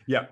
Yeah.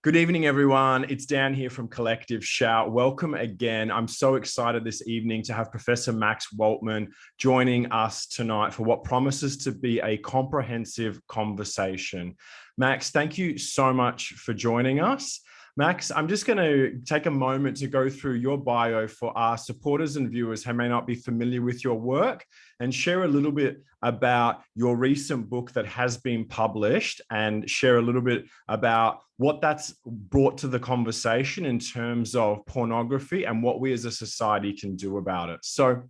Good evening, everyone. It's Dan here from Collective Shout. Welcome again. I'm so excited this evening to have Professor Max Waltman joining us tonight for what promises to be a comprehensive conversation. Max, thank you so much for joining us. Max, I'm just going to take a moment to go through your bio for our supporters and viewers who may not be familiar with your work and share a little bit about your recent book that has been published and share a little bit about what that's brought to the conversation in terms of pornography and what we as a society can do about it. So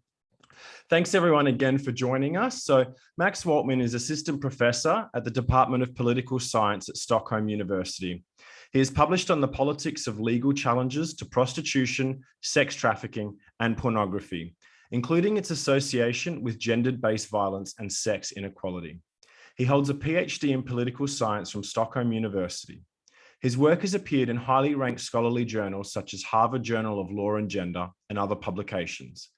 thanks everyone again for joining us. So Max Waltman is assistant professor at the Department of Political Science at Stockholm University. He has published on the politics of legal challenges to prostitution, sex trafficking, and pornography, including its association with gender-based violence and sex inequality. He holds a PhD in political science from Stockholm University. His work has appeared in highly ranked scholarly journals such as Harvard Journal of Law and Gender and other publications.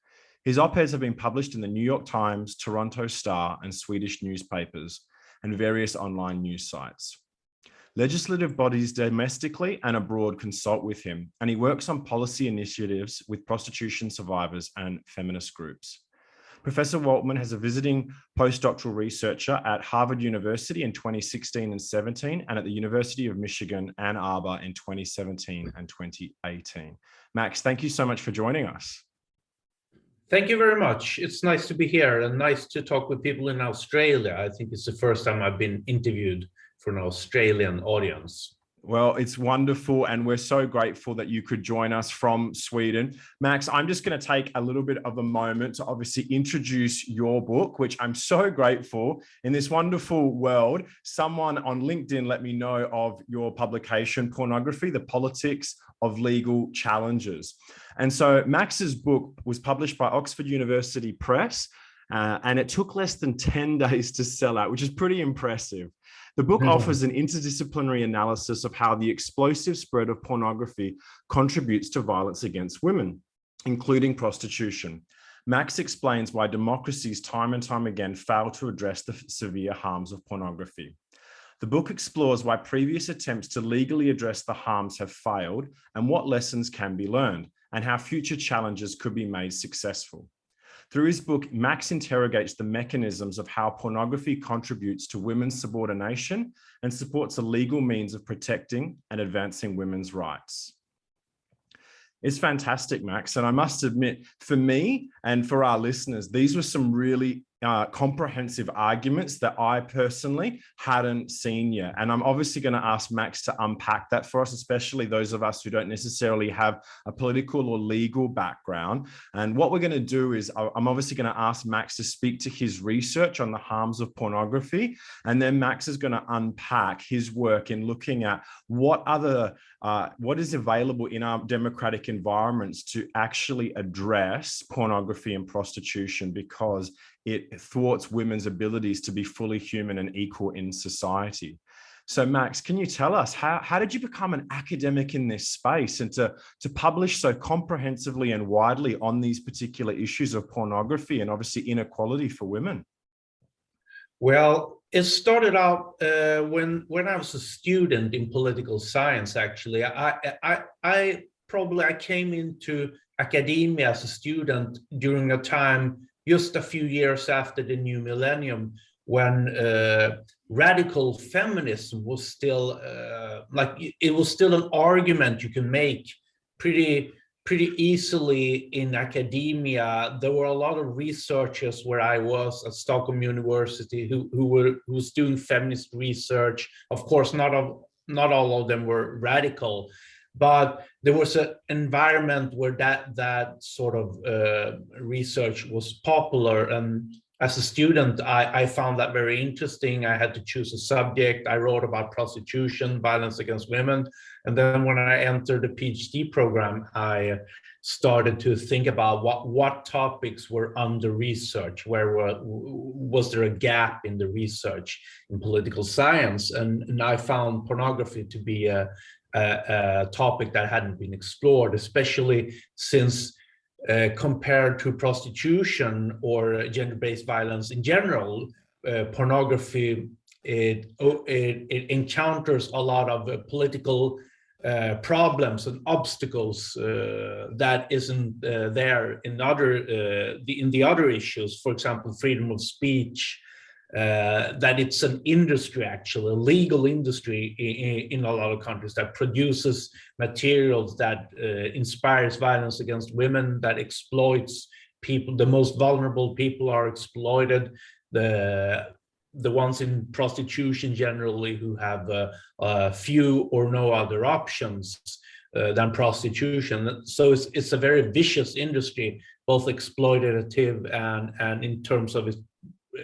His op-eds have been published in the New York Times, Toronto Star, and Swedish newspapers, and various online news sites. Legislative bodies domestically and abroad consult with him, and he works on policy initiatives with prostitution survivors and feminist groups. Professor Waltman has a visiting postdoctoral researcher at Harvard University in 2016 and 17, and at the University of Michigan, Ann Arbor in 2017 and 2018. Max, thank you so much for joining us. Thank you very much. It's nice to be here and nice to talk with people in Australia. I think it's the first time I've been interviewed for an Australian audience. Well, it's wonderful, and we're so grateful that you could join us from Sweden. Max, I'm just going to take a little bit of a moment to obviously introduce your book, which I'm so grateful in this wonderful world. Someone on LinkedIn let me know of your publication, Pornography, the Politics of Legal Challenges. And so Max's book was published by Oxford University Press, and it took less than 10 days to sell out, which is pretty impressive. The book offers an interdisciplinary analysis of how the explosive spread of pornography contributes to violence against women, including prostitution. Max explains why democracies time and time again fail to address the severe harms of pornography. The book explores why previous attempts to legally address the harms have failed and what lessons can be learned, and how future challenges could be made successful. Through his book, Max interrogates the mechanisms of how pornography contributes to women's subordination and supports a legal means of protecting and advancing women's rights. It's fantastic, Max. And I must admit, for me and for our listeners, these were some really comprehensive arguments that I personally hadn't seen yet. And I'm obviously going to ask Max to unpack that for us, especially those of us who don't necessarily have a political or legal background. And what we're going to do is I'm obviously going to ask Max to speak to his research on the harms of pornography. And then Max is going to unpack his work in looking at what is available in our democratic environments to actually address pornography and prostitution, because it thwarts women's abilities to be fully human and equal in society. So Max, can you tell us, how did you become an academic in this space and to publish so comprehensively and widely on these particular issues of pornography and obviously inequality for women? Well, it started out when I was a student in political science, actually. I came into academia as a student during a time just a few years after the new millennium, when radical feminism was still it was still an argument you can make pretty easily in academia. There were a lot of researchers where I was at Stockholm University who was doing feminist research. Of course, not all of them were radical, but there was an environment where that sort of research was popular. And as a student, I found that very interesting. I had to choose a subject. I wrote about prostitution, violence against women. And then when I entered the PhD program, I started to think about what topics were under research, was there a gap in the research in political science? And I found pornography to be a topic that hadn't been explored, especially since compared to prostitution or gender-based violence in general, pornography it encounters a lot of political problems and obstacles that isn't there in the other issues. For example, freedom of speech. That it's an industry, actually, a legal industry in a lot of countries that produces materials that inspires violence against women, that exploits people. The most vulnerable people are exploited. The ones in prostitution generally, who have few or no other options than prostitution. So it's a very vicious industry, both exploitative and in terms of its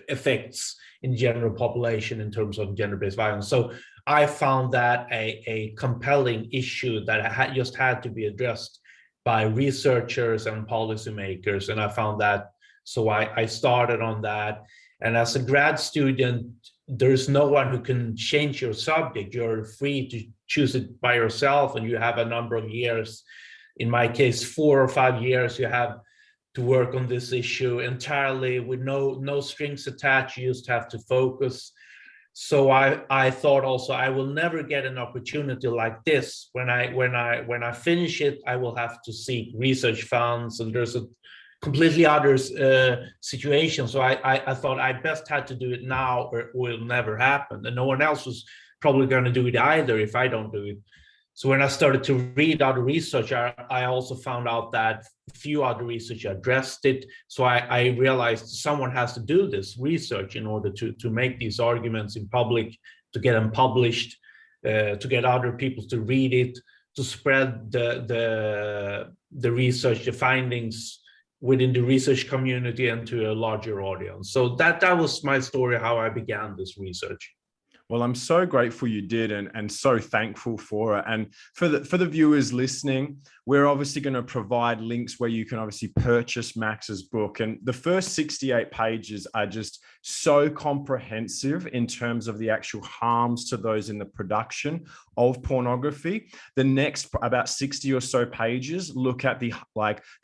effects in general population in terms of gender-based violence. So I found that a compelling issue that just had to be addressed by researchers and policymakers, and I found that, so I started on that. And as a grad student, there's no one who can change your subject. You're free to choose it by yourself, and you have a number of years. In my case, 4 or 5 years, you have to work on this issue entirely with no strings attached. You just have to focus. So I thought also, I will never get an opportunity like this. When I finish it, I will have to seek research funds, and there's a completely other situation. So I thought I best had to do it now, or it will never happen. And no one else was probably going to do it either if I don't do it. So when I started to read other research, I also found out that few other research addressed it. So I realized someone has to do this research in order to make these arguments in public, to get them published, to get other people to read it, to spread the research, the findings within the research community and to a larger audience. So that was my story, how I began this research. Well, I'm so grateful you did, and so thankful for it. And for the viewers listening, we're obviously going to provide links where you can obviously purchase Max's book. And the first 68 pages are just so comprehensive in terms of the actual harms to those in the production of pornography. The next about 60 or so pages look at the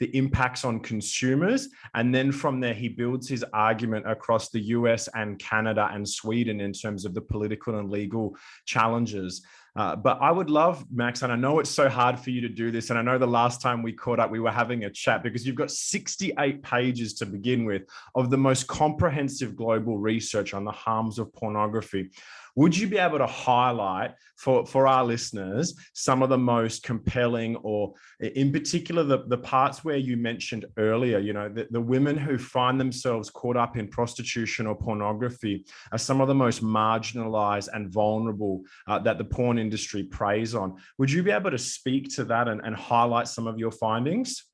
impacts on consumers. And then from there, he builds his argument across the US and Canada and Sweden in terms of the political and legal challenges. But I would love, Max, and I know it's so hard for you to do this, and I know the last time we caught up, we were having a chat because you've got 68 pages to begin with of the most comprehensive global research on the harms of pornography. Would you be able to highlight for our listeners some of the most compelling, or in particular, the parts where you mentioned earlier, you know, the women who find themselves caught up in prostitution or pornography are some of the most marginalized and vulnerable that the porn industry preys on. Would you be able to speak to that and highlight some of your findings?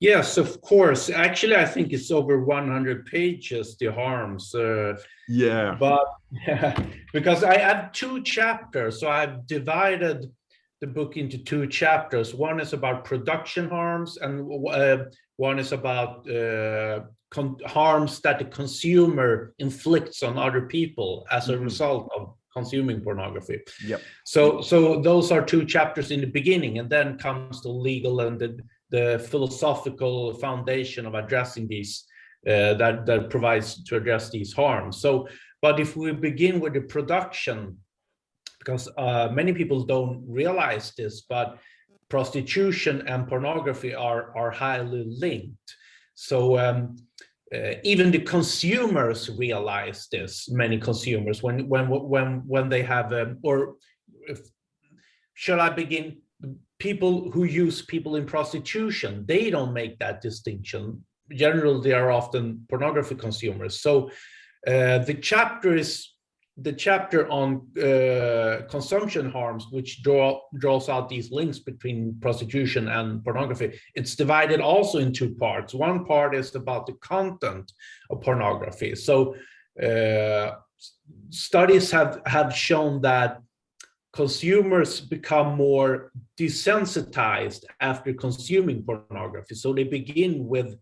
Yes, of course. Actually, I think it's over 100 pages, the harms. Yeah. But because I have 2 chapters, so I've divided the book into 2 chapters. One is about production harms, and one is about harms that the consumer inflicts on other people as a result of consuming pornography. Yep. So those are 2 chapters in the beginning, and then comes the legal and the philosophical foundation of addressing these that provides to address these harms. So, but if we begin with the production, because many people don't realize this, but prostitution and pornography are highly linked. So even the consumers realize this. Many consumers, when they have, shall I begin? People who use people in prostitution, they don't make that distinction. Generally, they are often pornography consumers. So the chapter on consumption harms, which draws out these links between prostitution and pornography, it's divided also in 2 parts. One part is about the content of pornography. So studies have shown that consumers become more desensitized after consuming pornography. So they begin with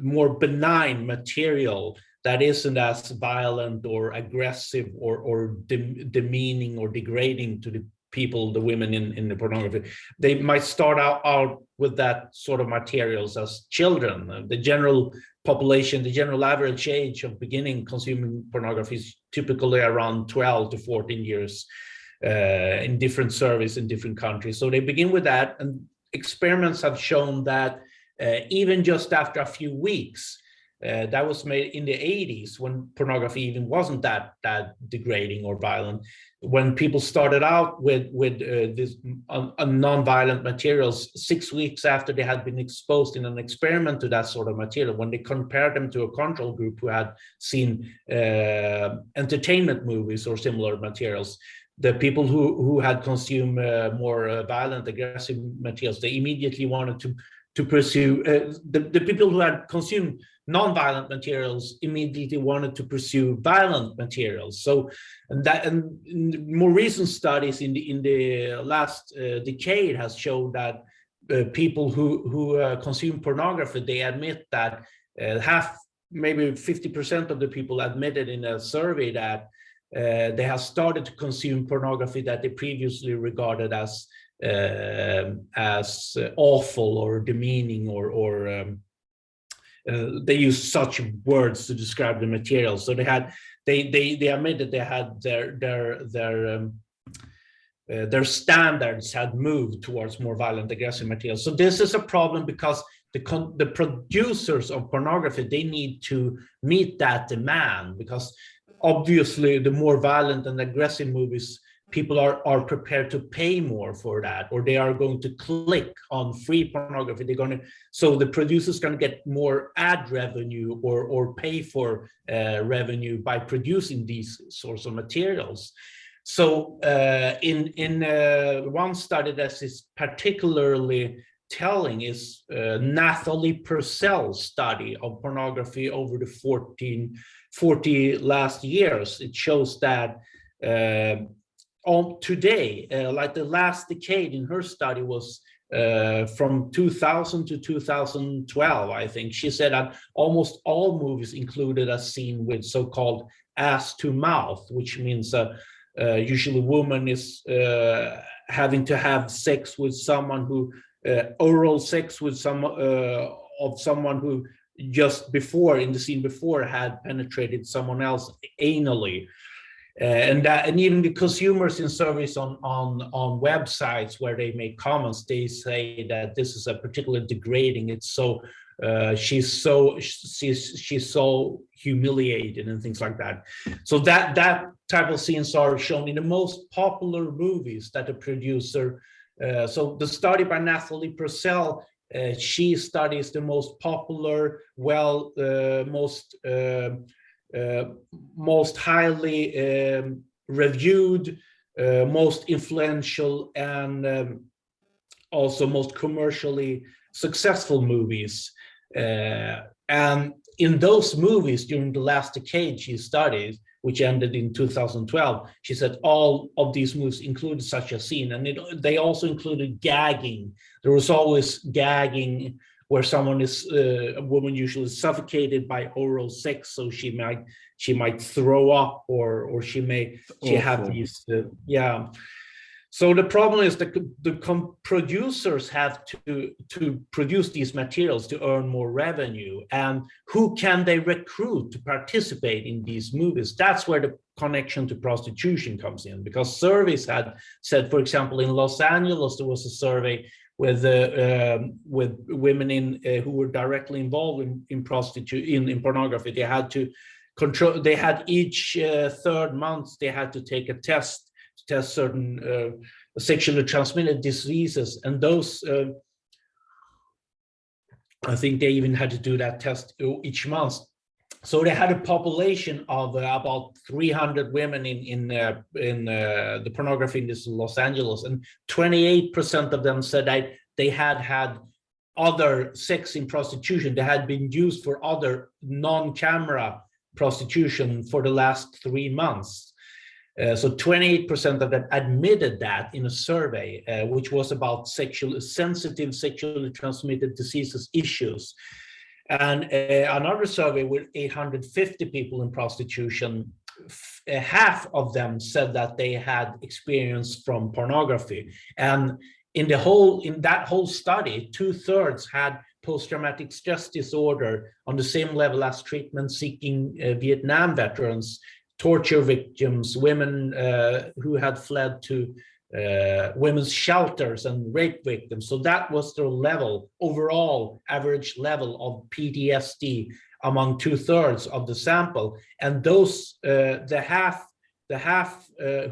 more benign material that isn't as violent or aggressive or demeaning or degrading to the people, the women in the pornography, they might start out with that sort of materials as children. The general population, the general average age of beginning consuming pornography is typically around 12 to 14 years in different surveys in different countries. So they begin with that, and experiments have shown that even just after a few weeks, that was made in the 80s when pornography even wasn't that degrading or violent. When people started out with this non-violent materials, 6 weeks after they had been exposed in an experiment to that sort of material, when they compared them to a control group who had seen entertainment movies or similar materials, the people who had consumed more violent, aggressive materials, they immediately wanted to pursue, the people who had consumed non-violent materials immediately wanted to pursue violent materials. So, and more recent studies in the last decade has showed that people who consume pornography, they admit that maybe 50% of the people admitted in a survey that they have started to consume pornography that they previously regarded as awful or demeaning, or they use such words to describe the material. So they admitted they had their standards had moved towards more violent, aggressive materials. So this is a problem because the producers of pornography, they need to meet that demand, because obviously the more violent and aggressive movies, people are prepared to pay more for that, or they are going to click on free pornography. So the producer's going to get more ad revenue or pay for revenue by producing these sorts of materials. So in one study that is particularly telling is Nathalie Purcell's study of pornography over the 40 last years. It shows that today, like the last decade in her study was from 2000 to 2012, I think. She said that almost all movies included a scene with so-called ass to mouth, which means usually a woman is having to have sex with someone who, oral sex with someone who just before, in the scene before, had penetrated someone else anally. And even the consumers in surveys on websites where they make comments, they say that this is a particularly degrading. It's so she's so humiliated and things like that. So that type of scenes are shown in the most popular movies that the producer. So the study by Nathalie Purcell, she studies the most popular, most highly reviewed, most influential, and also most commercially successful movies. And in those movies during the last decade she studied, which ended in 2012, she said all of these movies included such a scene, and they also included gagging. There was always gagging, where someone is, a woman usually suffocated by oral sex, so she might throw up, or she have these, yeah. So the problem is that the producers have to produce these materials to earn more revenue, and who can they recruit to participate in these movies? That's where the connection to prostitution comes in, because surveys had said, for example, in Los Angeles, there was a survey with women who were directly involved in prostitution, in pornography. They had to control. They had each third month they had to take a test to test certain sexually transmitted diseases, and those. I think they even had to do that test each month. So they had a population of about 300 women in the pornography industry in Los Angeles, and 28% of them said that they had other sex in prostitution. They had been used for other non-camera prostitution for the last 3 months. So 28% of them admitted that in a survey, which was about sensitive sexually transmitted diseases issues. And another survey with 850 people in prostitution, half of them said that they had experience from pornography. And in that whole study, 2/3 had post-traumatic stress disorder on the same level as treatment-seeking Vietnam veterans, torture victims, women who had fled to women's shelters, and rape victims. So that was the level, overall average level of PTSD among 2/3 of the sample. And those, the half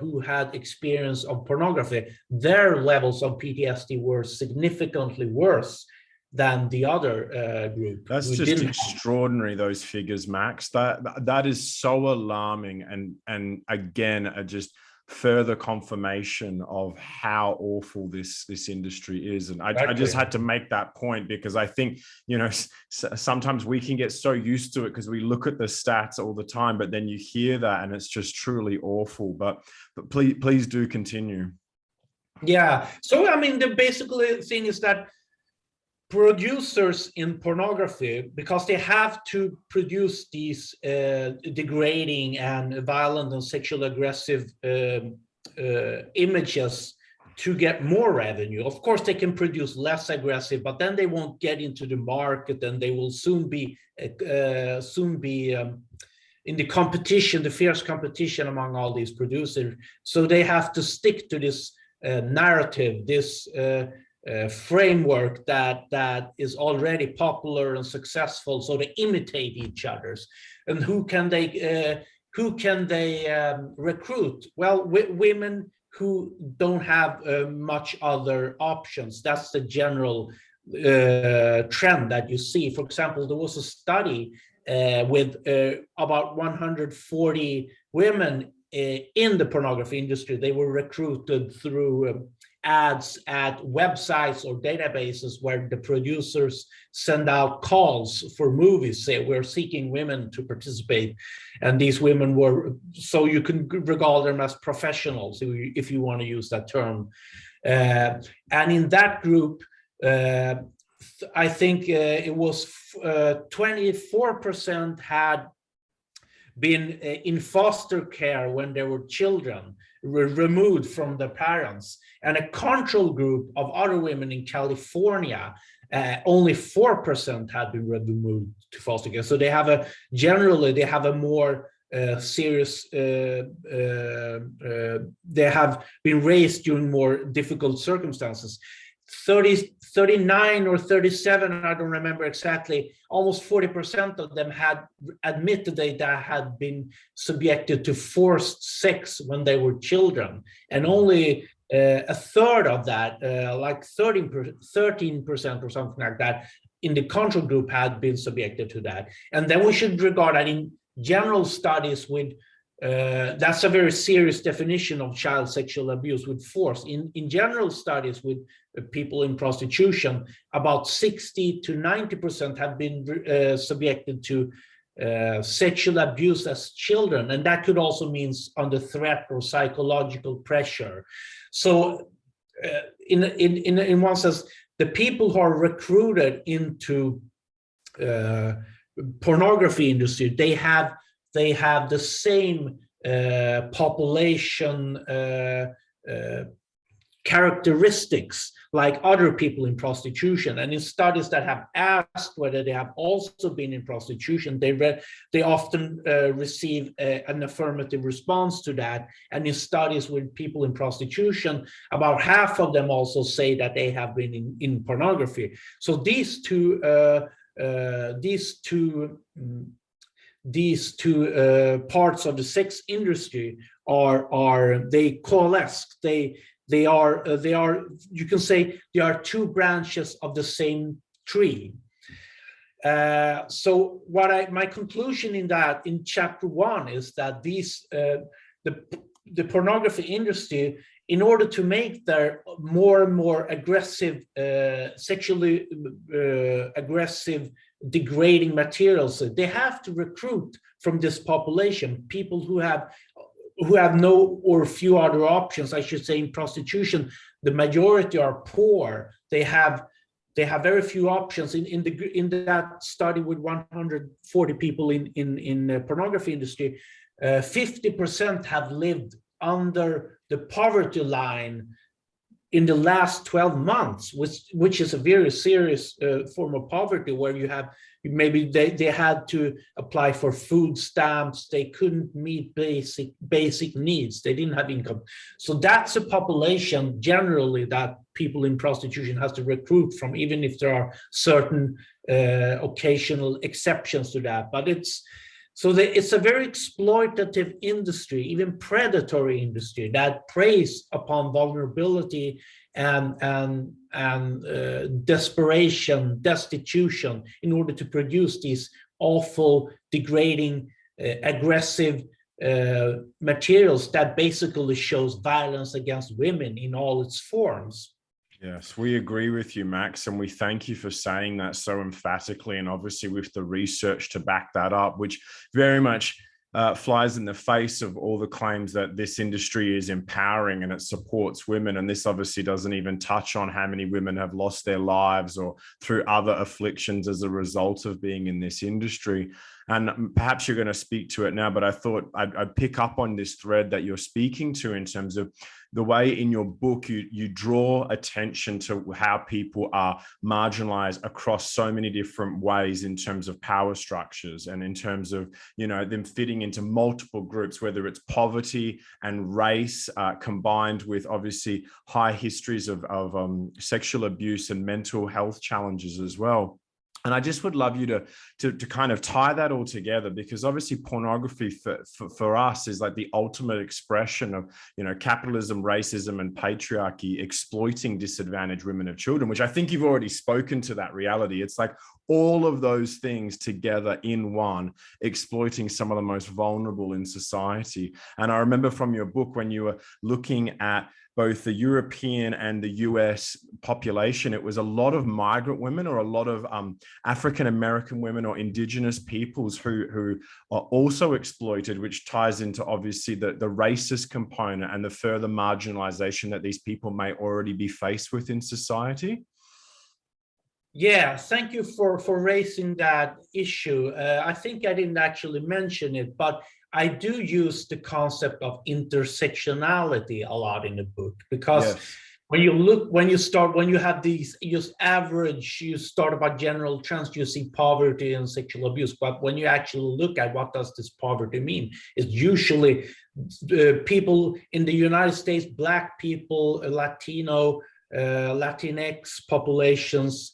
who had experience of pornography, their levels of PTSD were significantly worse than the other group. That's just extraordinary, those figures, Max. That is so alarming, and again, just further confirmation of how awful this industry is. And I just had to make that point, because I think, you know, sometimes we can get so used to it because we look at the stats all the time, but then you hear that and it's just truly awful. But please do continue. Yeah. So I mean, the basically thing is that producers in pornography, because they have to produce these degrading and violent and sexually aggressive images to get more revenue. Of course, they can produce less aggressive, but then they won't get into the market, and they will soon be in the competition, the fierce competition among all these producers. So they have to stick to this narrative, this framework that is already popular and successful, so they imitate each other's. And who can they recruit? Well, women who don't have much other options. That's the general trend that you see. For example, there was a study with about 140 women in the pornography industry. They were recruited through ads at websites or databases where the producers send out calls for movies, say we're seeking women to participate, and these women were, so you can regard them as professionals if you want to use that term. And in that group, I think it was 24% had been in foster care when they were children, removed from their parents. And a control group of other women in California, only 4% had been removed to foster care. So they have a more serious, they have been raised during more difficult circumstances. 39 or 37, I don't remember exactly, almost 40% of them had admitted they had been subjected to forced sex when they were children. And only a third of that, like 13% or something like that, in the control group had been subjected to that. And then we should regard that in general studies with, that's a very serious definition of child sexual abuse with force. In general studies with people in prostitution, about 60 to 90% have been subjected to sexual abuse as children, and that could also mean under threat or psychological pressure. So in one sense, the people who are recruited into pornography industry, they have the same population characteristics like other people in prostitution. And in studies that have asked whether they have also been in prostitution, they often receive an affirmative response to that. And in studies with people in prostitution, about half of them also say that they have been in pornography. So these two parts of the sex industry they coalesce. They are you can say they are two branches of the same tree. So my conclusion in chapter 1 is that the pornography industry, in order to make their more and more aggressive, sexually aggressive, degrading materials, they have to recruit from this population, people who have no or few other options. I should say in prostitution, the majority are poor. They have very few options. In that study with 140 people in the pornography industry, 50% have lived under the poverty line in the last 12 months, which is a very serious form of poverty, where you have maybe they had to apply for food stamps, they couldn't meet basic needs, they didn't have income. So that's a population generally that people in prostitution has to recruit from, even if there are certain occasional exceptions to that. But it's a very exploitative industry, even predatory industry, that preys upon vulnerability and desperation, destitution, in order to produce these awful, degrading, aggressive materials that basically shows violence against women in all its forms. Yes, we agree with you, Max, and we thank you for saying that so emphatically, and obviously with the research to back that up, which very much flies in the face of all the claims that this industry is empowering and it supports women. And this obviously doesn't even touch on how many women have lost their lives or through other afflictions as a result of being in this industry. And perhaps you're going to speak to it now, but I thought I'd pick up on this thread that you're speaking to in terms of the way in your book you draw attention to how people are marginalized across so many different ways in terms of power structures and in terms of, you know, them fitting into multiple groups, whether it's poverty and race combined with obviously high histories of sexual abuse and mental health challenges as well. And I just would love you to kind of tie that all together, because obviously pornography for us is like the ultimate expression of, you know, capitalism, racism, and patriarchy exploiting disadvantaged women and children, which I think you've already spoken to that reality. It's like all of those things together in one, exploiting some of the most vulnerable in society. And I remember from your book when you were looking at both the European and the US population, it was a lot of migrant women or a lot of African-American women or indigenous peoples who are also exploited, which ties into obviously the racist component and the further marginalization that these people may already be faced with in society. Yeah, thank you for raising that issue. I think I didn't actually mention it, but I do use the concept of intersectionality a lot in the book, because yes, when you have these, you start about general trends, you see poverty and sexual abuse, but when you actually look at what does this poverty mean, it's usually people in the United States, Black people, Latino, Latinx populations,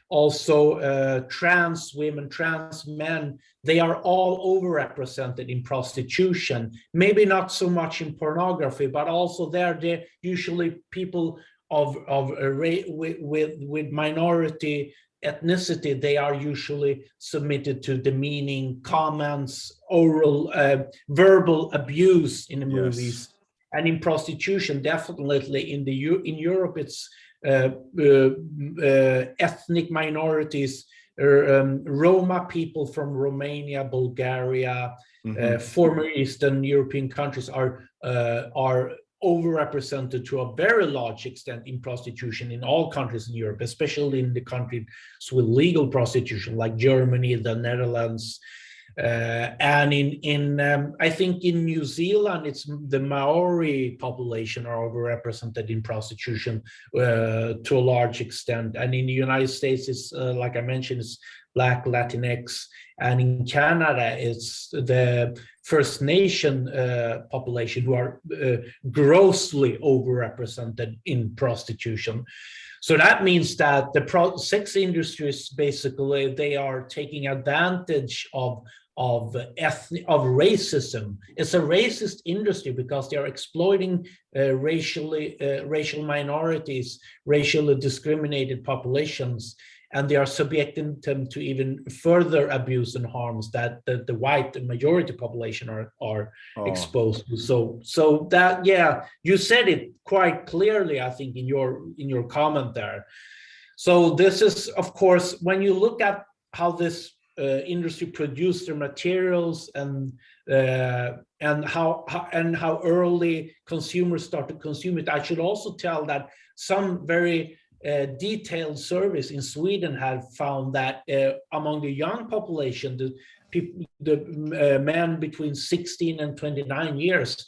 also trans women, trans men, they are all overrepresented in prostitution. Maybe not so much in pornography, but also they're usually people with minority ethnicity. They are usually submitted to demeaning comments, oral, verbal abuse in the movies, and in prostitution. Definitely in Europe, it's ethnic minorities, Roma people from Romania, Bulgaria, former Eastern European countries are overrepresented to a very large extent in prostitution in all countries in Europe, especially in the countries with legal prostitution like Germany, the Netherlands, and I think in New Zealand, it's the Maori population are overrepresented in prostitution to a large extent. And in the United States, it's like I mentioned, it's Black, Latinx, and in Canada, it's the First Nation population who are grossly overrepresented in prostitution. So that means that the sex industries, basically, they are taking advantage of racism. It's a racist industry because they are exploiting racial minorities, racially discriminated populations, and they are subjecting them to even further abuse and harms that the white majority population are exposed to. So that, yeah, you said it quite clearly, I think, in your comment there. So this is, of course, when you look at how this industry produce their materials and how early consumers start to consume it. I should also tell that some very detailed surveys in Sweden have found that among the young population, the men between 16 and 29 years.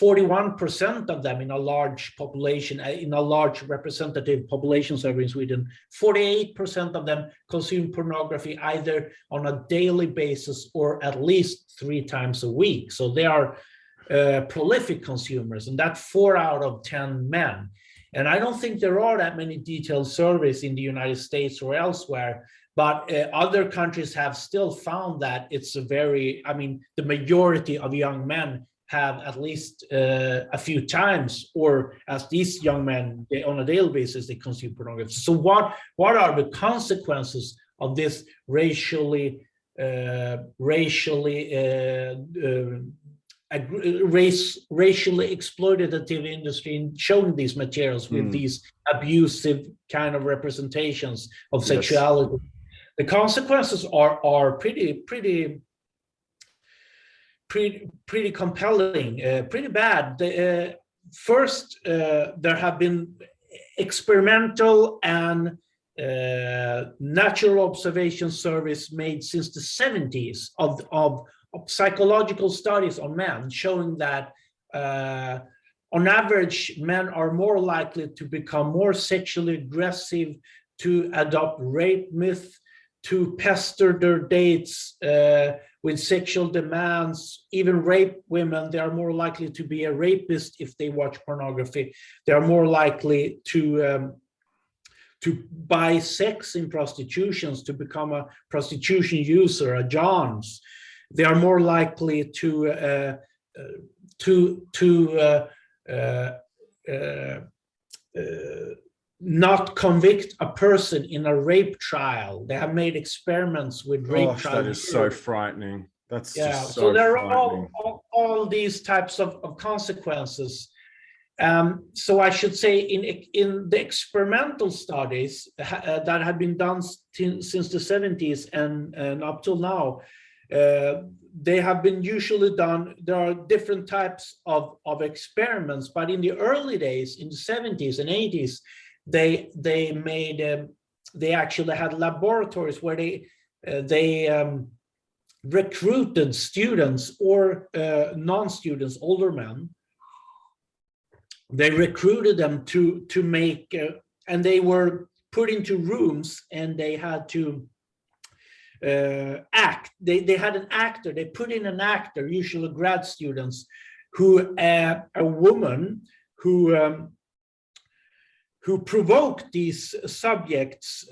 41% of them in a large population, in a large representative population survey in Sweden, 48% of them consume pornography either on a daily basis or at least 3 times a week. So they are prolific consumers, and that's 4 out of 10 men. And I don't think there are that many detailed surveys in the United States or elsewhere, but other countries have still found that it's the majority of young men have at least a few times, or as these young men, on a daily basis, they consume pornography. So what are the consequences of this racially exploitative industry in showing these materials with these abusive kind of representations of sexuality? Yes. The consequences are pretty compelling, pretty bad. First, there have been experimental and natural observation surveys made since the 70s of psychological studies on men, showing that on average, men are more likely to become more sexually aggressive, to adopt rape myth, to pester their dates with sexual demands, even rape women. They are more likely to be a rapist if they watch pornography. They are more likely to buy sex in prostitutions, to become a prostitution user, a Johns. They are more likely to not convict a person in a rape trial. They have made experiments with rape trials. That is so frightening. That's just so there are all these types of consequences. So I should say in the experimental studies that have been done since the 70s and up till now, they have been usually done. There are different types of experiments, but in the early days, in the 70s and 80s, they actually had laboratories where they recruited students or non-students, older men. They recruited them to make, and they were put into rooms, and they had to act. They had an actor. They put in an actor, usually grad students, who a woman who provoked these subjects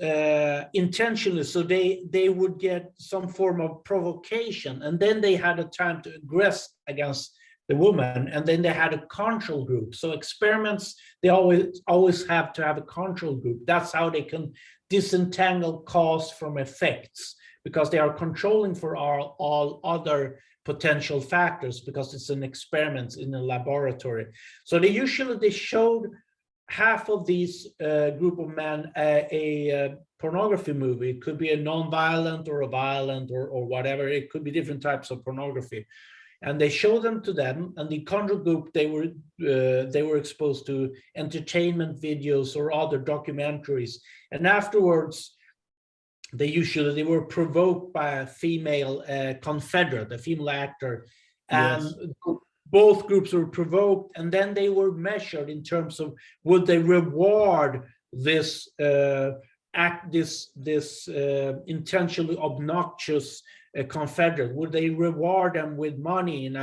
intentionally, so they would get some form of provocation, and then they had a time to aggress against the woman, and then they had a control group. So experiments, they always have to have a control group. That's how they can disentangle cause from effects, because they are controlling for all other potential factors, because it's an experiment in a laboratory. So they showed half of these group of men a pornography movie. It could be a non-violent or a violent or whatever. It could be different types of pornography, and they showed them to them. And the control group, they were exposed to entertainment videos or other documentaries. And afterwards, they were provoked by a female confederate, a female actor, and yes. Both groups were provoked, and then they were measured in terms of would they reward this intentionally obnoxious confederate? Would they reward them with money in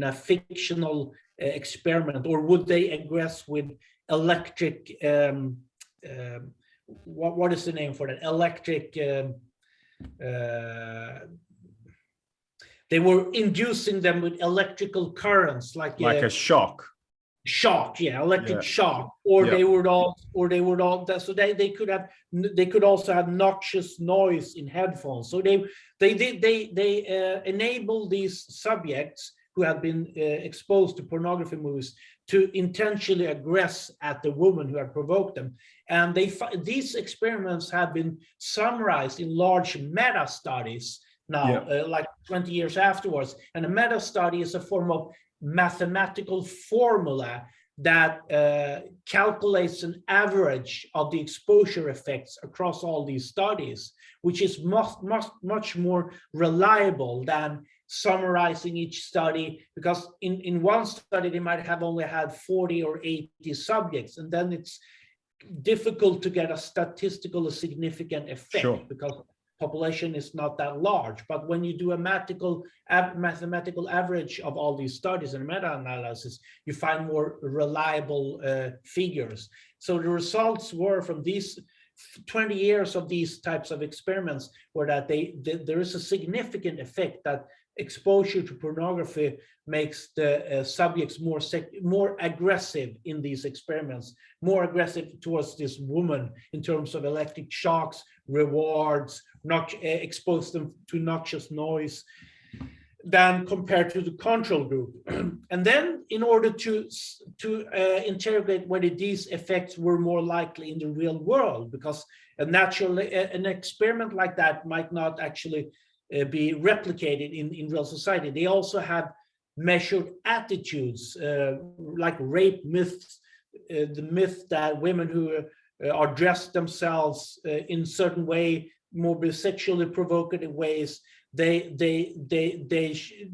a fictional experiment, or would they aggress with electric? What is the name for that? Electric. They were inducing them with electrical currents, like a shock. Electric shock, or they would all. So they could also have noxious noise in headphones. So they enable these subjects who have been exposed to pornography movies to intentionally aggress at the woman who had provoked them. And these experiments have been summarized in large meta studies now, like 20 years afterwards. And a meta study is a form of mathematical formula that calculates an average of the exposure effects across all these studies, which is much more reliable than summarizing each study, because in one study they might have only had 40 or 80 subjects, and then it's difficult to get a statistically significant effect. Sure. Because population is not that large. But when you do a mathematical average of all these studies and meta-analysis, you find more reliable figures. So the results were from these 20 years of these types of experiments were that there is a significant effect that exposure to pornography makes the subjects more aggressive in these experiments, more aggressive towards this woman in terms of electric shocks, rewards, not expose them to noxious noise, than compared to the control group. And then in order to interrogate whether these effects were more likely in the real world, because an experiment like that might not actually be replicated in real society. They also have measured attitudes, like rape myths, the myth that women who are dressed themselves in certain way, more sexually provocative ways, they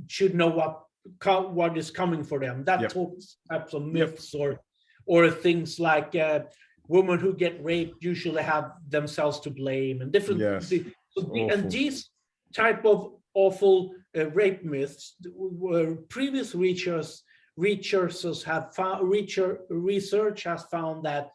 should know what is coming for them. That types of myths, or things like women who get raped usually have themselves to blame, and different. And these type of awful rape myths, previous research has found that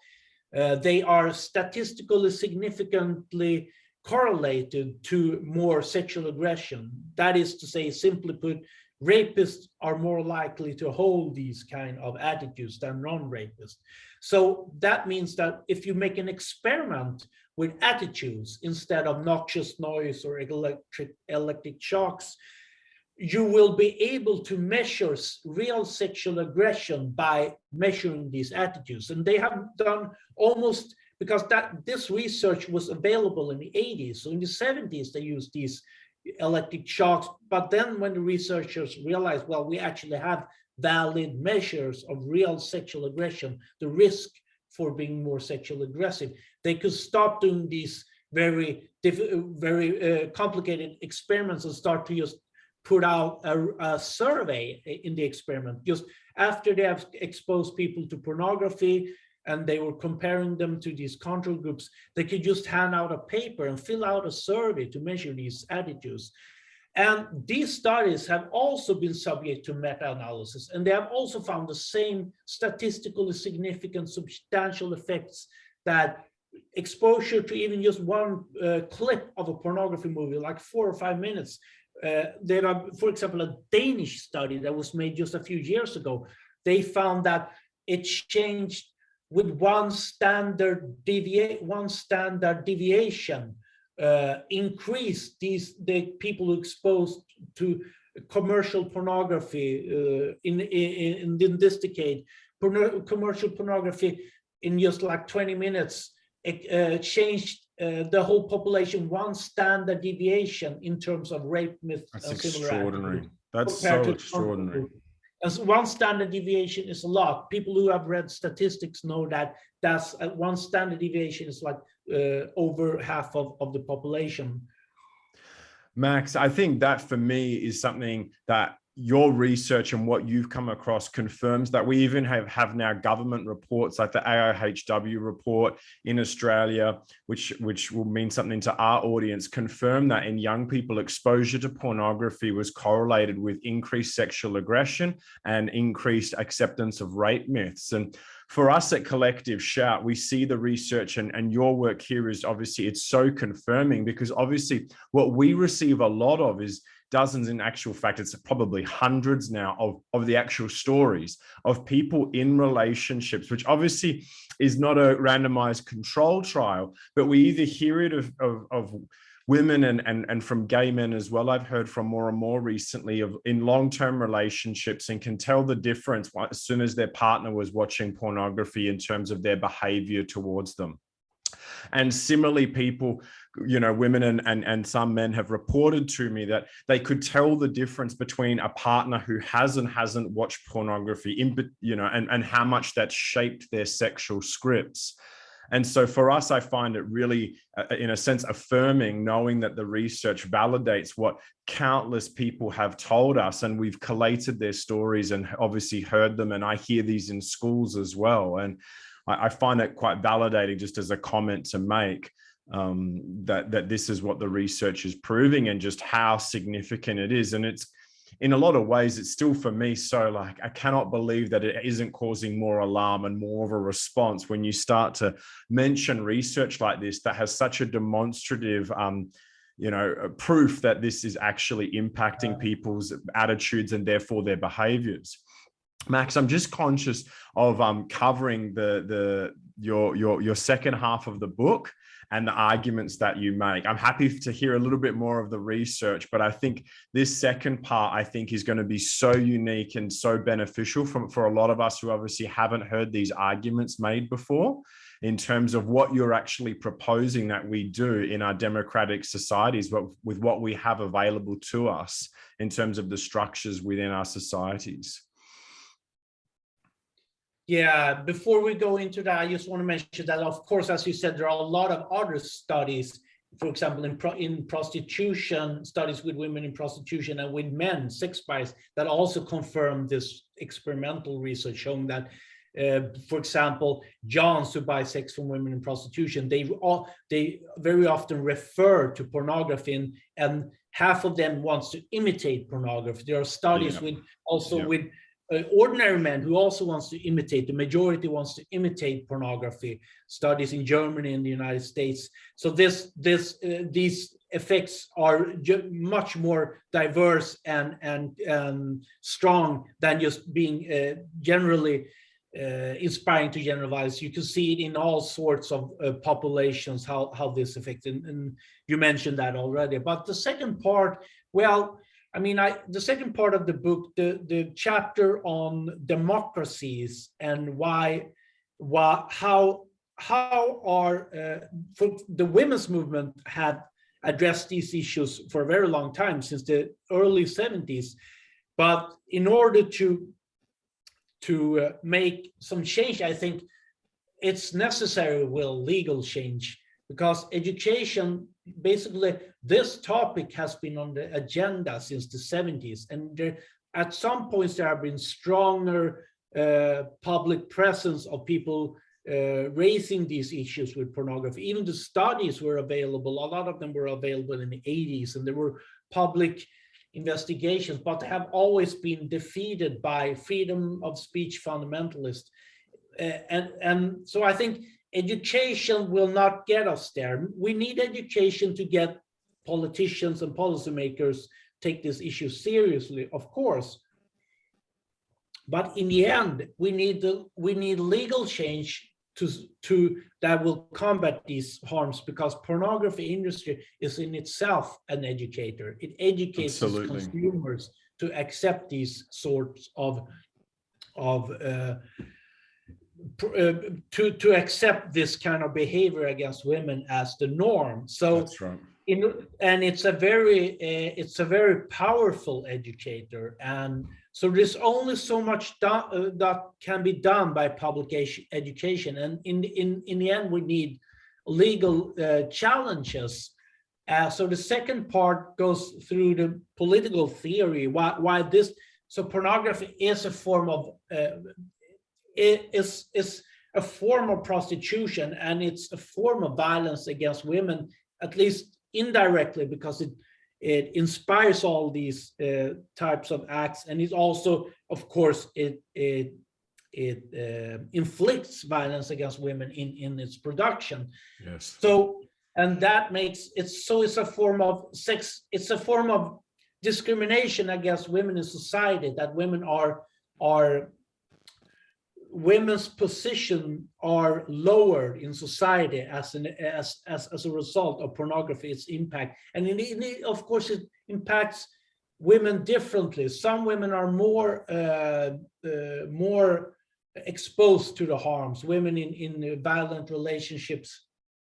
they are statistically significantly correlated to more sexual aggression. That is to say, simply put, rapists are more likely to hold these kind of attitudes than non-rapists. So that means that if you make an experiment with attitudes instead of noxious noise or electric shocks, you will be able to measure real sexual aggression by measuring these attitudes. And they have done almost, because this research was available in the 80s. So in the 70s, they used these electric shocks. But then when the researchers realized, well, we actually have valid measures of real sexual aggression, the risk for being more sexually aggressive, they could stop doing these very complicated experiments and start to just put out a survey in the experiment. Just after they have exposed people to pornography and they were comparing them to these control groups, they could just hand out a paper and fill out a survey to measure these attitudes. And these studies have also been subject to meta-analysis, and they have also found the same statistically significant substantial effects that exposure to even just one clip of a pornography movie, like 4 or 5 minutes. There are, for example, a Danish study that was made just a few years ago. They found that it changed with one standard deviation, increased the people exposed to commercial pornography in this decade. Commercial pornography in just like 20 minutes changed the whole population one standard deviation in terms of rape myths. That's extraordinary. That's so extraordinary. As one standard deviation is a lot. People who have read statistics know that that's one standard deviation is like over half of the population. Max, I think that for me is something that your research and what you've come across confirms, that we even have now government reports like the AIHW report in Australia, which will mean something to our audience, confirm that in young people, exposure to pornography was correlated with increased sexual aggression and increased acceptance of rape myths. And for us at Collective Shout, we see the research and your work here is obviously, it's so confirming, because obviously what we receive a lot of is dozens, in actual fact, it's probably hundreds now of the actual stories of people in relationships, which obviously is not a randomized control trial, but we either hear it of women and from gay men as well. I've heard from more and more recently in long-term relationships, and can tell the difference as soon as their partner was watching pornography in terms of their behavior towards them. And similarly, people, women and some men have reported to me that they could tell the difference between a partner who has and hasn't watched pornography, and how much that's shaped their sexual scripts. And so for us, I find it really, in a sense, affirming, knowing that the research validates what countless people have told us, and we've collated their stories and obviously heard them. And I hear these in schools as well. And I find it quite validating, just as a comment to make, that this is what the research is proving and just how significant it is. And it's, in a lot of ways, it's still, for me, so like, I cannot believe that it isn't causing more alarm and more of a response when you start to mention research like this that has such a demonstrative proof that this is actually impacting people's attitudes and therefore their behaviors. Max, I'm just conscious of covering your second half of the book and the arguments that you make. I'm happy to hear a little bit more of the research, but I think this second part, is going to be so unique and so beneficial for a lot of us who obviously haven't heard these arguments made before, in terms of what you're actually proposing that we do in our democratic societies, but with what we have available to us in terms of the structures within our societies. Yeah, before we go into that, I just want to mention that, of course, as you said, there are a lot of other studies, for example, in prostitution, studies with women in prostitution and with men, sex buyers, that also confirm this experimental research showing that, for example, Johns who buy sex from women in prostitution, they very often refer to pornography, and half of them wants to imitate pornography. There are studies with ordinary men who also wants to imitate. The majority wants to imitate pornography. Studies in Germany and the United States. So these effects are much more diverse and strong than just being generally inspiring to generalize. You can see it in all sorts of populations, how this affects, and you mentioned that already. But the second part, the second part of the book, the chapter on democracies and how the women's movement had addressed these issues for a very long time, since the early 70s. But in order to make some change, I think it's necessary legal change, because education, basically, this topic has been on the agenda since the 70s, and at some points there have been stronger public presence of people raising these issues with pornography. Even the studies were available, a lot of them were available in the 80s, and there were public investigations, but have always been defeated by freedom of speech fundamentalists. And so I think education will not get us there. We need education to get politicians and policymakers take this issue seriously, of course. But in the end, we need legal change to that will combat these harms, because pornography industry is in itself an educator. It educates consumers to accept these sorts of to accept this kind of behavior against women as the norm. So that's right. And it's a very powerful educator, and so there's only so much that can be done by public education, and in the end we need legal challenges. So the second part goes through the political theory why this. So pornography is a form of is a form of prostitution, and it's a form of violence against women, at least indirectly, because it inspires all these types of acts, and it also, of course, it inflicts violence against women in its production. Yes. So, and that makes it so it's a form of sex. It's a form of discrimination against women in society, that women are women's position are lowered in society as a result of pornography, its impact. And of course, it impacts women differently. Some women are more exposed to the harms. Women in violent relationships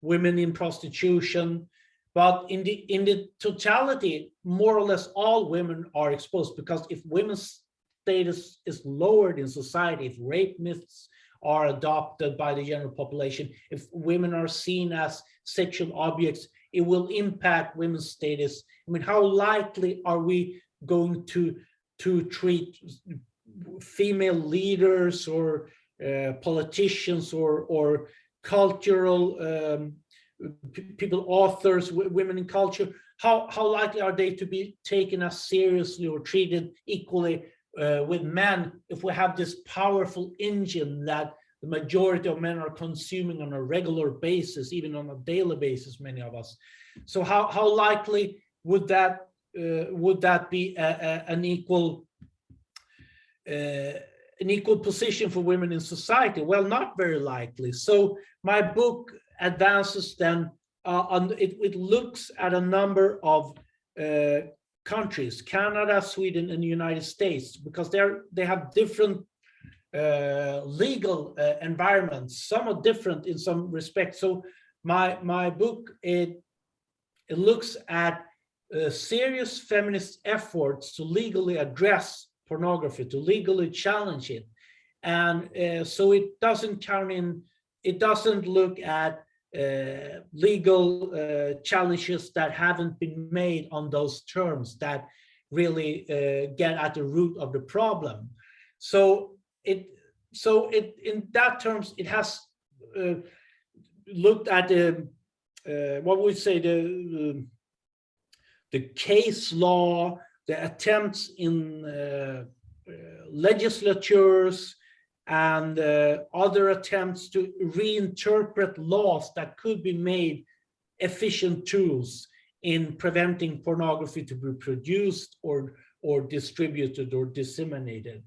women in prostitution. But in the totality, more or less all women are exposed, because if women's status is lowered in society, if rape myths are adopted by the general population, if women are seen as sexual objects, it will impact women's status. I mean, how likely are we going to treat female leaders or politicians or cultural people, authors, women in culture? How likely are they to be taken as seriously or treated equally with men if we have this powerful engine that the majority of men are consuming on a regular basis, even on a daily basis, many of us? So how likely would that be an equal position for women in society? Well, not very likely. So my book advances then it looks at a number of countries, Canada, Sweden, and the United States, because they have different legal environments. Some are different in some respects. So my book, it looks at serious feminist efforts to legally address pornography, to legally challenge it. And so it doesn't look at legal challenges that haven't been made on those terms that really get at the root of the problem. So in that terms, it has looked at what we say the case law, the attempts in legislatures, and other attempts to reinterpret laws that could be made efficient tools in preventing pornography to be produced or distributed or disseminated.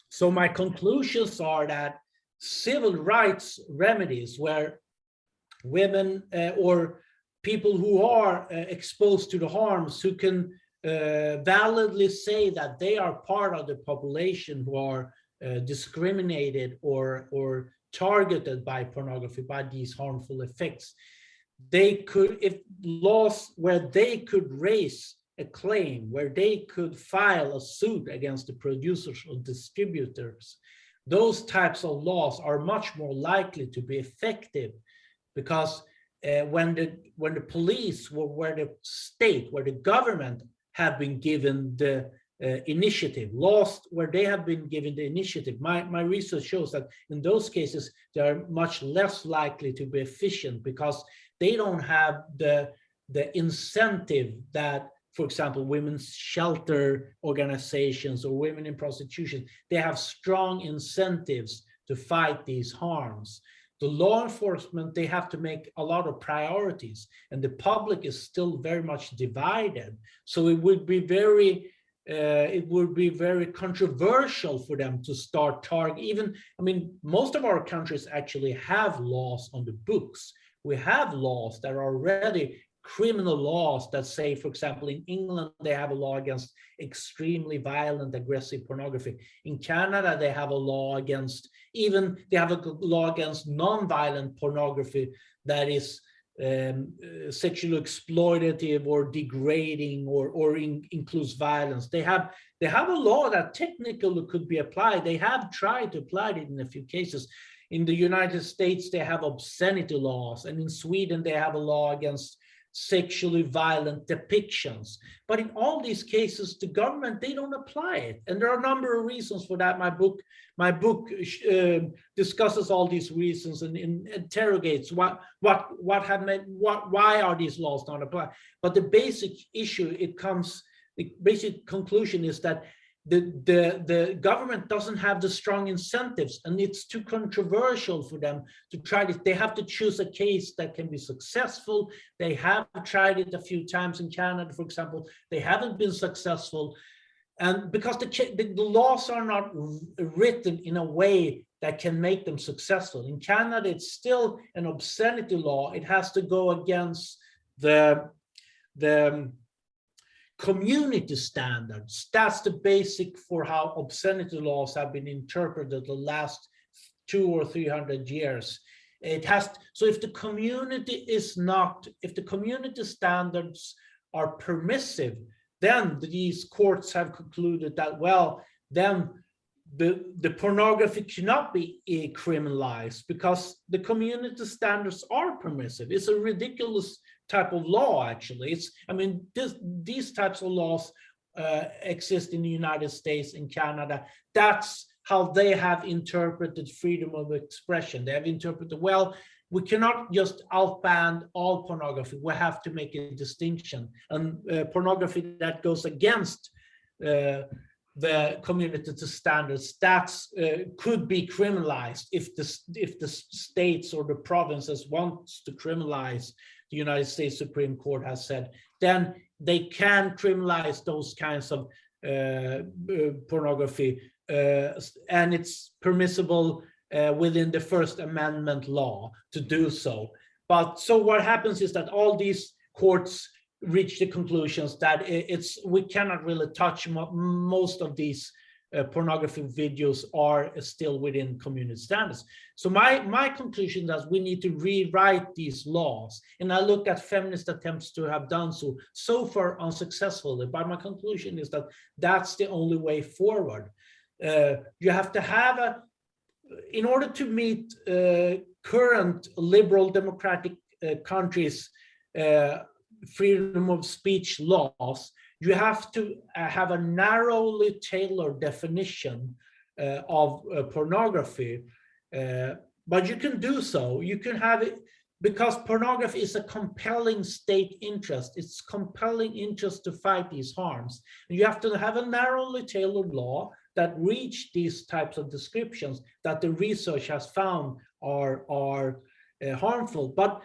So my conclusions are that civil rights remedies, where women or people who are exposed to the harms, who can validly say that they are part of the population who are discriminated or targeted by pornography, by these harmful effects, they could, if laws where they could raise a claim, where they could file a suit against the producers or distributors, those types of laws are much more likely to be effective, because when the police, where the state, where the government have been given the initiative, laws where they have been given the initiative, my research shows that in those cases they are much less likely to be efficient, because they don't have the incentive that, for example, women's shelter organizations or women in prostitution, they have strong incentives to fight these harms. The law enforcement, they have to make a lot of priorities, and the public is still very much divided. So it would be very controversial for them to start targeting. Even, I mean, most of our countries actually have laws on the books. We have laws that are already criminal laws that say, for example, in England, they have a law against extremely violent, aggressive pornography. In Canada, they have a law against, even they have a law against non-violent pornography that is sexually exploitative or degrading or includes violence. They have a law that technically could be applied. They have tried to apply it in a few cases. In the United States, they have obscenity laws, and in Sweden, they have a law against sexually violent depictions. But in all these cases, the government, they don't apply it. And there are a number of reasons for that. My book discusses all these reasons and interrogates why are these laws not applied. But the basic issue, the basic conclusion is that the government doesn't have the strong incentives, and it's too controversial for them to try this. They have to choose a case that can be successful. They have tried it a few times in Canada, for example. They haven't been successful, and because the laws are not written in a way that can make them successful. In Canada, it's still an obscenity law. It has to go against the community standards. That's the basic for how obscenity laws have been interpreted the last 200 or 300 years. It has to, so if the community is not, if the community standards are permissive, then these courts have concluded that, well, then the pornography cannot be criminalized because the community standards are permissive. It's a ridiculous type of law, actually. It's, I mean, these types of laws exist in the United States and Canada. That's how they have interpreted freedom of expression. They have interpreted, well, we cannot just outban all pornography. We have to make a distinction. And pornography that goes against the community standards, that's could be criminalized if the states or the provinces wants to criminalize. The United States Supreme Court has said, then they can criminalize those kinds of pornography, and it's permissible within the First Amendment law to do so. But so what happens is that all these courts reach the conclusions that we cannot really touch most of these pornography videos are still within community standards. So my conclusion is we need to rewrite these laws. And I look at feminist attempts to have done so far unsuccessfully. But my conclusion is that that's the only way forward. You have to have in order to meet current liberal democratic countries' freedom of speech laws, you have to have a narrowly tailored definition of pornography. But you can do so. You can have it because pornography is a compelling state interest. It's compelling interest to fight these harms. And you have to have a narrowly tailored law that reach these types of descriptions that the research has found are harmful. But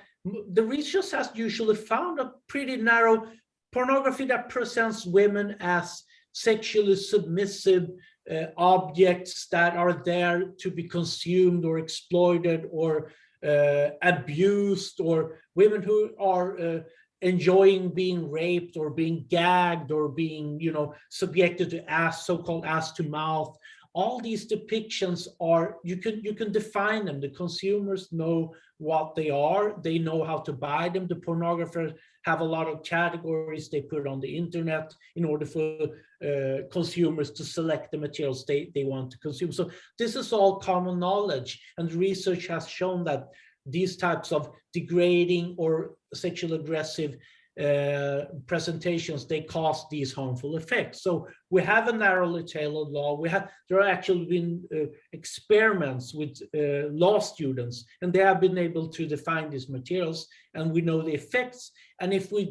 the research has usually found a pretty narrow pornography that presents women as sexually submissive objects that are there to be consumed or exploited or abused, or women who are enjoying being raped or being gagged or being, subjected to so-called ass to mouth. All these depictions are, you can define them. The consumers know what they are. They know how to buy them. The pornographers have a lot of categories they put on the internet in order for consumers to select the materials they want to consume. So this is all common knowledge, and research has shown that these types of degrading or sexually aggressive presentations, they cause these harmful effects. So we have a narrowly tailored law. There have actually been experiments with law students, and they have been able to define these materials, and we know the effects. And if we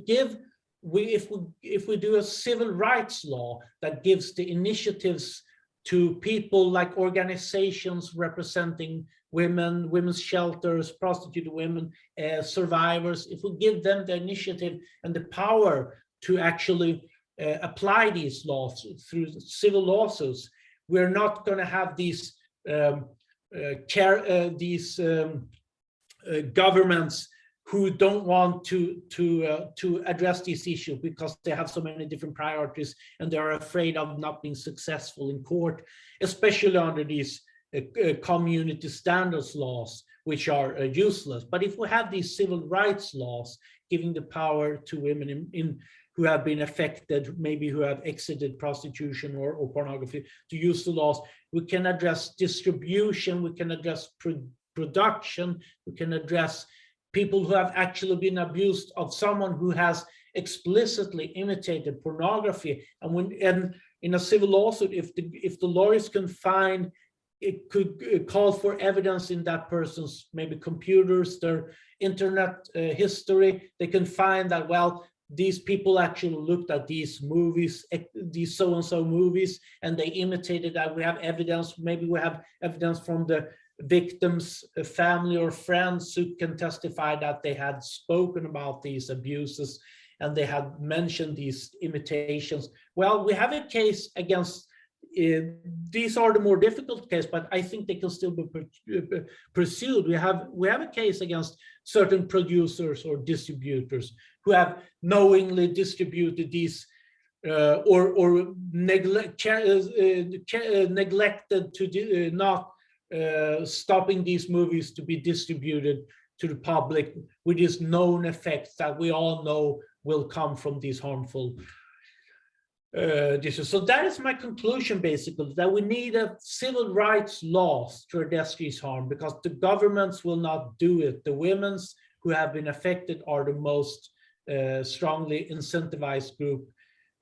do a civil rights law that gives the initiatives to people like organizations representing women, women's shelters, prostituted women, survivors, if we give them the initiative and the power to actually apply these laws through civil lawsuits, we're not going to have these governments who don't want to address this issue because they have so many different priorities and they are afraid of not being successful in court, especially under these community standards laws, which are useless. But if we have these civil rights laws giving the power to women who have been affected, maybe who have exited prostitution or pornography, to use the laws, we can address distribution, we can address production, we can address people who have actually been abused of someone who has explicitly imitated pornography. And in a civil lawsuit, if the lawyers can find, it could call for evidence in that person's maybe computers, their internet history, they can find that, well, these people actually looked at these movies, these so-and-so movies, and they imitated that. We have evidence, maybe we have evidence from the victims' family or friends who can testify that they had spoken about these abuses and they had mentioned these imitations. Well, we have a case against, these are the more difficult case, but I think they can still be pursued. We have a case against certain producers or distributors who have knowingly distributed these or neglected to not stopping these movies to be distributed to the public with these known effects that we all know will come from these harmful dishes. So that is my conclusion, basically, that we need a civil rights laws to address this harm, because the governments will not do it. The women who have been affected are the most strongly incentivized group,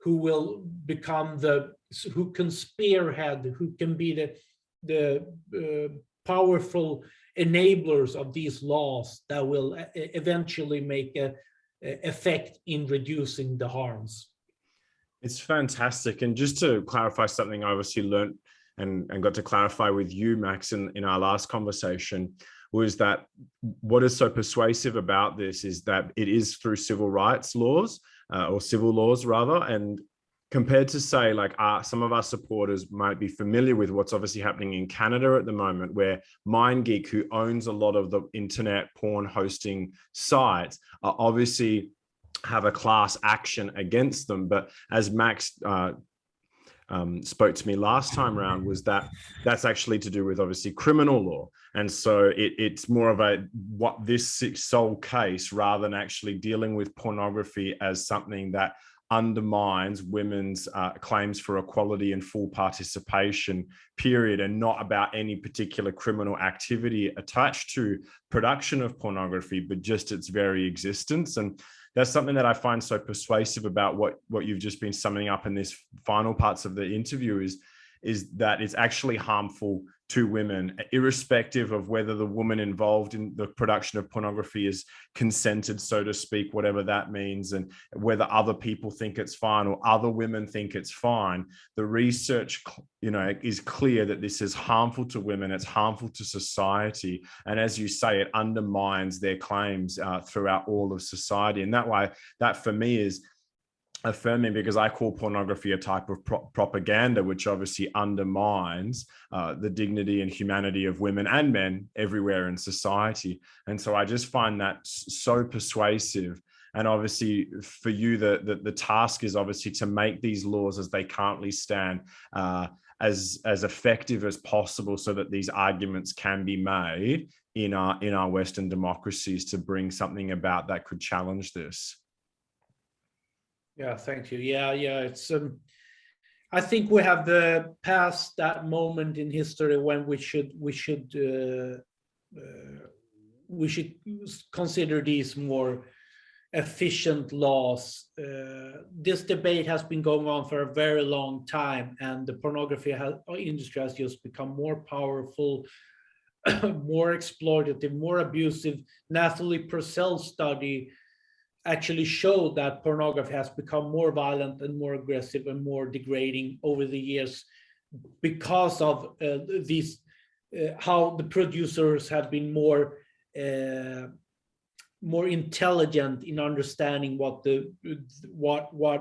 who will become who can spearhead, who can be the powerful enablers of these laws that will eventually make a effect in reducing the harms. It's fantastic. And just to clarify something I obviously learned and got to clarify with you, Max, in our last conversation, was that what is so persuasive about this is that it is through civil rights laws, or civil laws rather, and compared to, say, like some of our supporters might be familiar with what's obviously happening in Canada at the moment, where MindGeek, who owns a lot of the internet porn hosting sites, obviously have a class action against them. But as Max spoke to me last time around, was that's actually to do with obviously criminal law. And so it's more of this sole case, rather than actually dealing with pornography as something that undermines women's claims for equality and full participation, period, and not about any particular criminal activity attached to production of pornography, but just its very existence. And that's something that I find so persuasive about what you've just been summing up in this final parts of the interview, is that it's actually harmful to women, irrespective of whether the woman involved in the production of pornography is consented, so to speak, whatever that means, and whether other people think it's fine or other women think it's fine. The research, is clear that this is harmful to women, it's harmful to society, and as you say, it undermines their claims throughout all of society. And that for me is affirming, because I call pornography a type of propaganda, which obviously undermines the dignity and humanity of women and men everywhere in society. And so I just find that so persuasive. And obviously for you, the task is obviously to make these laws as they currently stand as effective as possible, so that these arguments can be made in our Western democracies to bring something about that could challenge this. Yeah, thank you. Yeah, it's I think we have passed that moment in history when we should consider these more efficient laws. This debate has been going on for a very long time, and the pornography industry has just become more powerful, more exploitative, more abusive. Nathalie Purcell's study actually showed that pornography has become more violent and more aggressive and more degrading over the years, because of these how the producers have been more intelligent in understanding what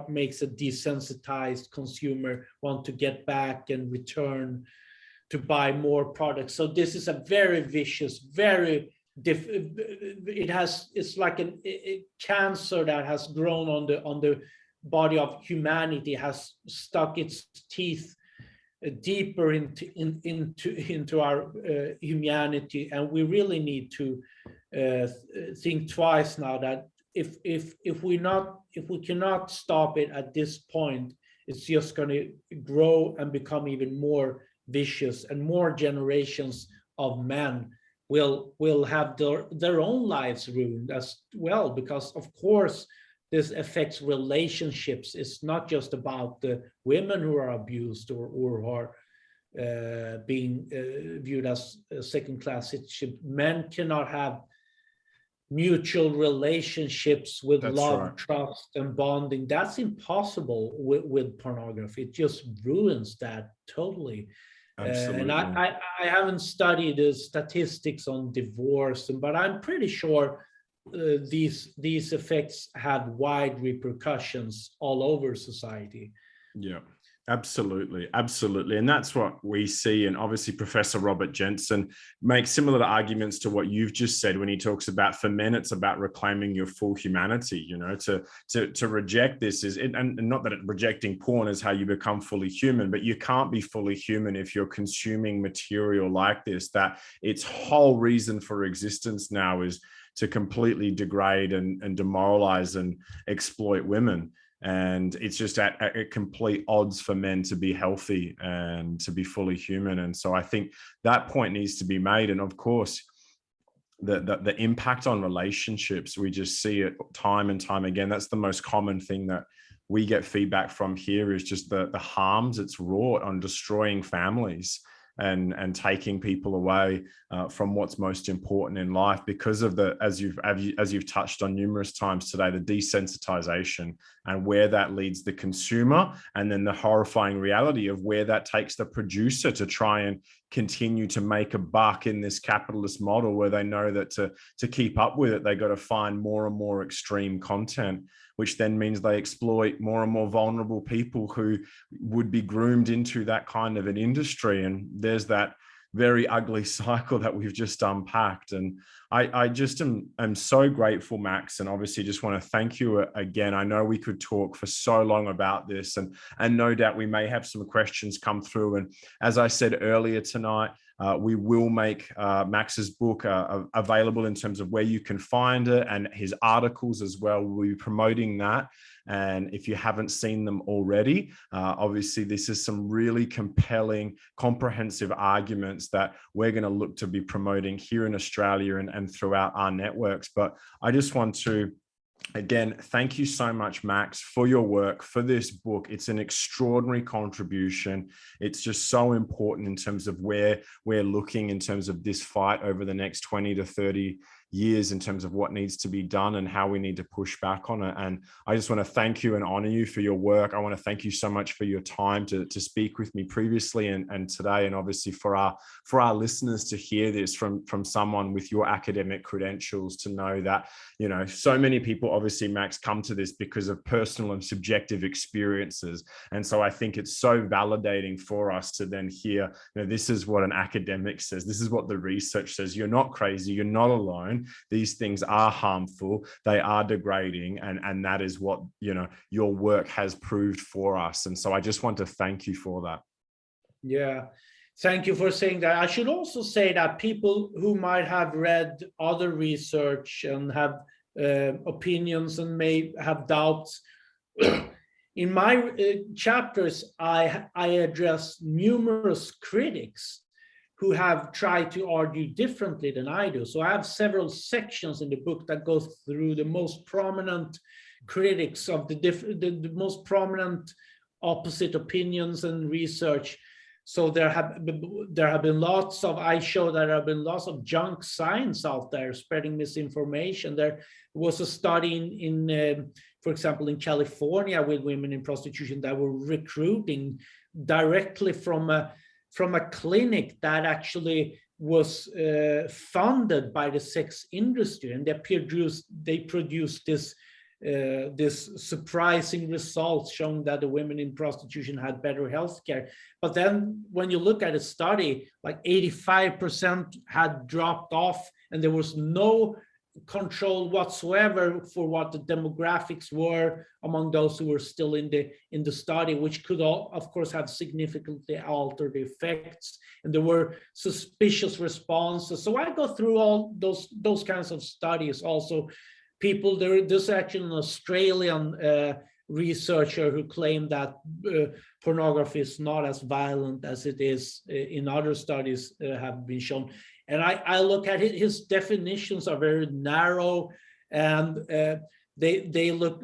makes a desensitized consumer want to get back and return to buy more products. So this is a very vicious, it's like a cancer that has grown on the body of humanity, has stuck its teeth deeper into our humanity, and we really need to think twice now that if we cannot stop it at this point, it's just going to grow and become even more vicious, and more generations of men will have their own lives ruined as well, because of course this affects relationships. It's not just about the women who are abused or are being viewed as second-class citizens. Men cannot have mutual relationships with That's love, right. trust, and bonding. That's impossible with pornography. It just ruins that totally. Absolutely. And I haven't studied the statistics on divorce, but I'm pretty sure these effects have wide repercussions all over society. Yeah. Absolutely, absolutely. And that's what we see. And obviously, Professor Robert Jensen makes similar arguments to what you've just said when he talks about, for men, it's about reclaiming your full humanity. You know, to reject this is, and not that rejecting porn is how you become fully human, but you can't be fully human if you're consuming material like this, that its whole reason for existence now is to completely degrade and demoralize and exploit women. And it's just at complete odds for men to be healthy and to be fully human. And so I think that point needs to be made. And of course, the impact on relationships, we just see it time and time again. That's the most common thing that we get feedback from here, is just the harms it's wrought on destroying families and taking people away from what's most important in life, because of the, as you've touched on numerous times today, the desensitization and where that leads the consumer, and then the horrifying reality of where that takes the producer to try and continue to make a buck in this capitalist model, where they know that to keep up with it, they got to find more and more extreme content, which then means they exploit more and more vulnerable people who would be groomed into that kind of an industry. And there's that very ugly cycle that we've just unpacked. And I just am so grateful, Max, and obviously just want to thank you again. I know we could talk for so long about this, and no doubt we may have some questions come through. And as I said earlier tonight, we will make Max's book available in terms of where you can find it, and his articles as well. We'll be promoting that. And if you haven't seen them already, obviously this is some really compelling, comprehensive arguments that we're going to look to be promoting here in Australia and throughout our networks. But I just want to, again, thank you so much, Max, for your work, for this book. It's an extraordinary contribution. It's just so important in terms of where we're looking in terms of this fight over the next 20 to 30 years, in terms of what needs to be done and how we need to push back on it. And I just want to thank you and honor you for your work. I want to thank you so much for your time to speak with me previously and today, and obviously for our listeners to hear this from someone with your academic credentials, to know that, you know, so many people, obviously, Max, come to this because of personal and subjective experiences. And so I think it's so validating for us to then hear, you know, this is what an academic says. This is what the research says. You're not crazy. You're not alone. These things are harmful. They are degrading. And that is what, you know, your work has proved for us. And so I just want to thank you for that. Yeah. Thank you for saying that. I should also say that people who might have read other research and have opinions and may have doubts, in my chapters, I address numerous critics who have tried to argue differently than I do. So I have several sections in the book that go through the most prominent critics of the most prominent opposite opinions and research. So there have been lots of, I show that there have been lots of junk science out there spreading misinformation. There was a study in for example, in California, with women in prostitution that were recruiting directly from a clinic that actually was funded by the sex industry, and they produced this surprising results showing that the women in prostitution had better healthcare. But then when you look at a study, like 85% had dropped off, and there was no control whatsoever for what the demographics were among those who were still in the study, which could all, of course, have significantly altered effects. And there were suspicious responses. So I go through all those kinds of studies. Also, there's actually an Australian researcher who claimed that pornography is not as violent as it is in other studies have been shown. And I look at his definitions are very narrow, and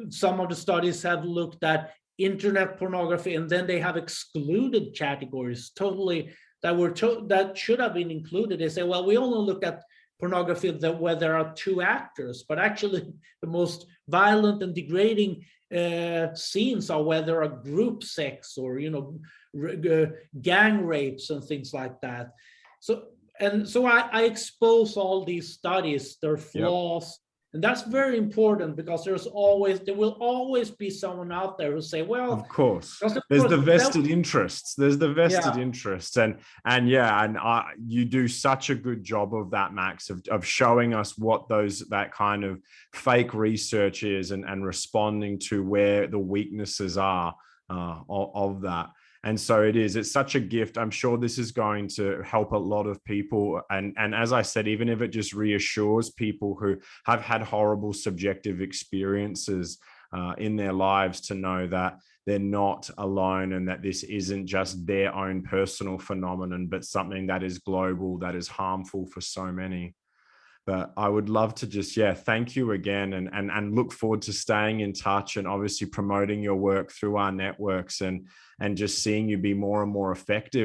some of the studies have looked at internet pornography, and then they have excluded categories totally that should have been included. They say, well, we only look at pornography where there are two actors, but actually the most violent and degrading scenes are where there are group sex or, you know, gang rapes and things like that. So I expose all these studies, their flaws, And that's very important, because there will always be someone out there who say, well, of course, of there's course, the vested interests. There's the vested yeah. interests, and you do such a good job of that, Max, of showing us what that kind of fake research is, and responding to where the weaknesses are of that. And so it's such a gift. I'm sure this is going to help a lot of people. And as I said, even if it just reassures people who have had horrible subjective experiences in their lives, to know that they're not alone, and that this isn't just their own personal phenomenon, but something that is global, that is harmful for so many. But I would love to just, thank you again, and look forward to staying in touch, and obviously promoting your work through our networks, and just seeing you be more and more effective